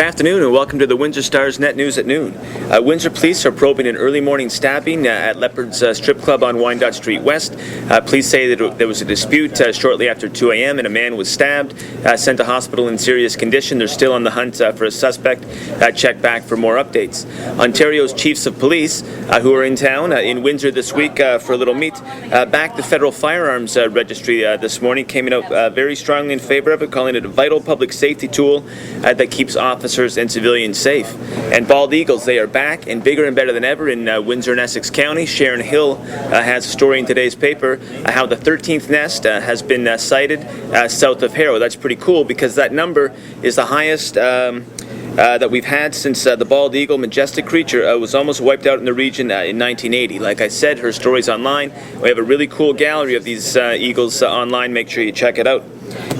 afternoon and welcome to the Windsor Star's Net News at noon. Windsor police are probing an early morning stabbing at Leopard's Strip Club on Wyandotte Street West. Police say that there was a dispute shortly after 2 a.m. and a man was stabbed, sent to hospital in serious condition. They're still on the hunt for a suspect. Check back for more updates. Ontario's chiefs of police who are in town in Windsor this week for a little meet backed the federal firearms registry this morning, came out very strongly in favor of it, calling it a vital public safety tool that keeps officers and civilians safe. And bald eagles, they are back and bigger and better than ever in Windsor and Essex County. Sharon Hill has a story in today's paper how the 13th nest has been sighted south of Harrow. That's pretty cool because that number is the highest that we've had since the bald eagle, majestic creature, was almost wiped out in the region in 1980. Like I said, her story's online. We have a really cool gallery of these eagles online. Make sure you check it out.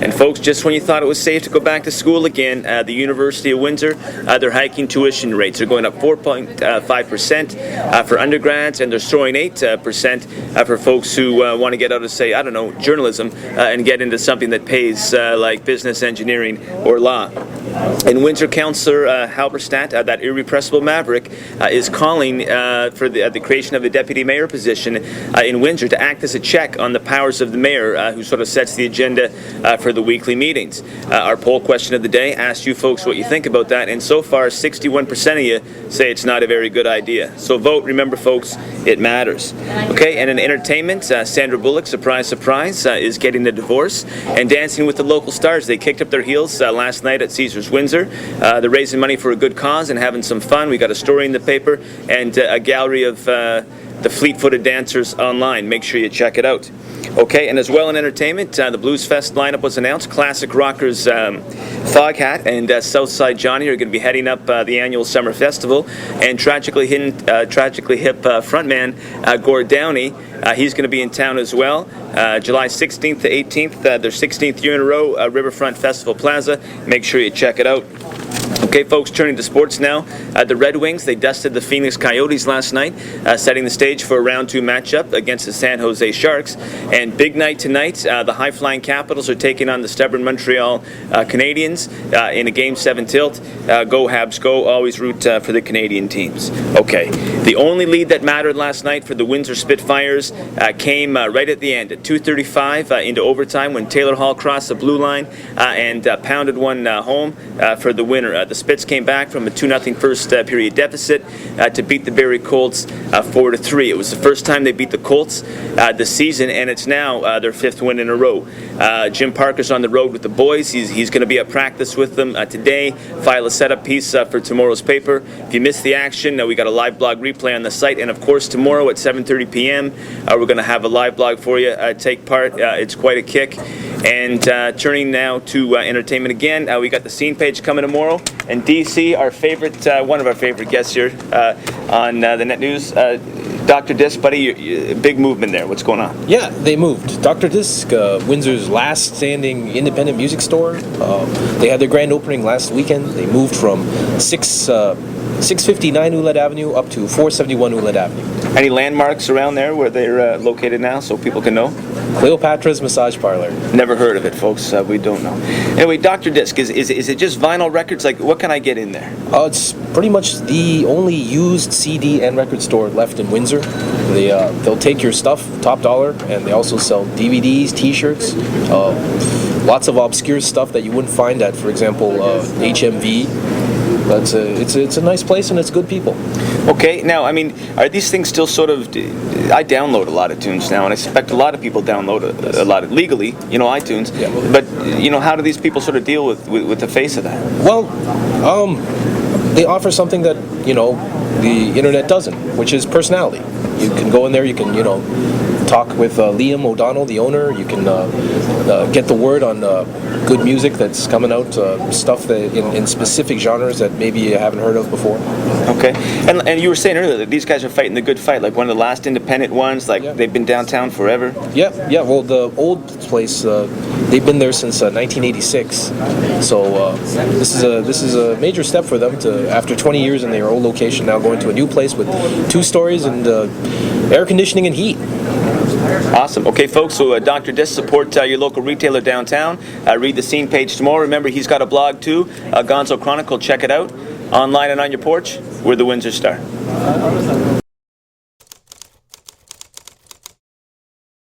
And folks, just when you thought it was safe to go back to school again, the University of Windsor, they're hiking tuition rates. They're going up 4.5% for undergrads, and they're soaring 8% for folks who want to get out of, say, I don't know, journalism and get into something that pays like business, engineering, or law. And Windsor Councillor Halberstadt, that irrepressible maverick, is calling for the creation of the deputy mayor position in Windsor to act as a check on the powers of the mayor, who sort of sets the agenda for the weekly meetings. Our poll question of the day asked you folks what you think about that, and so far 61% of you say it's not a very good idea. So vote. Remember, folks, it matters. Okay, and in entertainment, Sandra Bullock, surprise, surprise, is getting the divorce. And Dancing with the Local Stars, they kicked up their heels last night at Caesars Windsor. They're raising money for a good cause and having some fun. We got a story in the paper and a gallery of the fleet-footed dancers online. Make sure you check it out. Okay, and as well in entertainment, the Blues Fest lineup was announced. Classic rockers Foghat and Southside Johnny are going to be heading up the annual summer festival. And tragically hip frontman Gord Downey, he's going to be in town as well. July 16th to 18th, their 16th year in a row, Riverfront Festival Plaza. Make sure you check it out. Okay, folks, turning to sports now. The Red Wings, they dusted the Phoenix Coyotes last night, setting the stage for a round 2 matchup against the San Jose Sharks. And big night tonight, the high-flying Capitals are taking on the stubborn Montreal Canadiens in a Game 7 tilt. Go Habs, go. Always root for the Canadian teams. Okay, the only lead that mattered last night for the Windsor Spitfires came right at the end, at 2:35 into overtime when Taylor Hall crossed the blue line and pounded one home for the winner. The Spits came back from a 2-0 first period deficit to beat the Barrie Colts 4-3. It was the first time they beat the Colts this season, and it's now their 5th win in a row. Jim Parker's on the road with the boys. He's going to be at practice with them today. File a setup piece for tomorrow's paper. If you missed the action, we got a live blog replay on the site, and of course tomorrow at 7:30 p.m. We're going to have a live blog for you. Take part. It's quite a kick. And turning now to entertainment again, we got the scene page coming tomorrow. And DC, our favorite, one of our favorite guests here on the Net News, Dr. Disc, buddy, big movement there. What's going on? Yeah, they moved. Dr. Disc, Windsor's last standing independent music store. They had their grand opening last weekend. They moved from 659 Ouellette Avenue up to 471 Ouellette Avenue. Any landmarks around there where they're located now so people can know? Cleopatra's Massage Parlor. Never heard of it, folks. We don't know. Anyway, Dr. Disc, is it just vinyl records? Like, what can I get in there? It's pretty much the only used CD and record store left in Windsor. They'll take your stuff, top dollar, and they also sell DVDs, T-shirts, lots of obscure stuff that you wouldn't find at, for example, HMV. But it's a nice place and it's good people. Okay, now, I mean, are these things still sort of... I download a lot of tunes now, and I suspect a lot of people download a lot of, legally, iTunes. Yeah. But, how do these people sort of deal with the face of that? Well, they offer something that, the internet doesn't, which is personality. You can go in there, you can, talk with Liam O'Donnell, the owner. You can get the word on good music that's coming out, stuff that in specific genres that maybe you haven't heard of before. Okay, and you were saying earlier that these guys are fighting the good fight, like one of the last independent ones, like they've been downtown forever. Yeah. Well, the old place, they've been there since 1986. So this is a major step for them to, after 20 years in their old location, now going to a new place with 2 stories and air conditioning and heat. Awesome. Okay, folks, so Dr. Dis, support your local retailer downtown. Read the scene page tomorrow. Remember, he's got a blog too, Gonzo Chronicle. Check it out. Online and on your porch, we're the Windsor Star.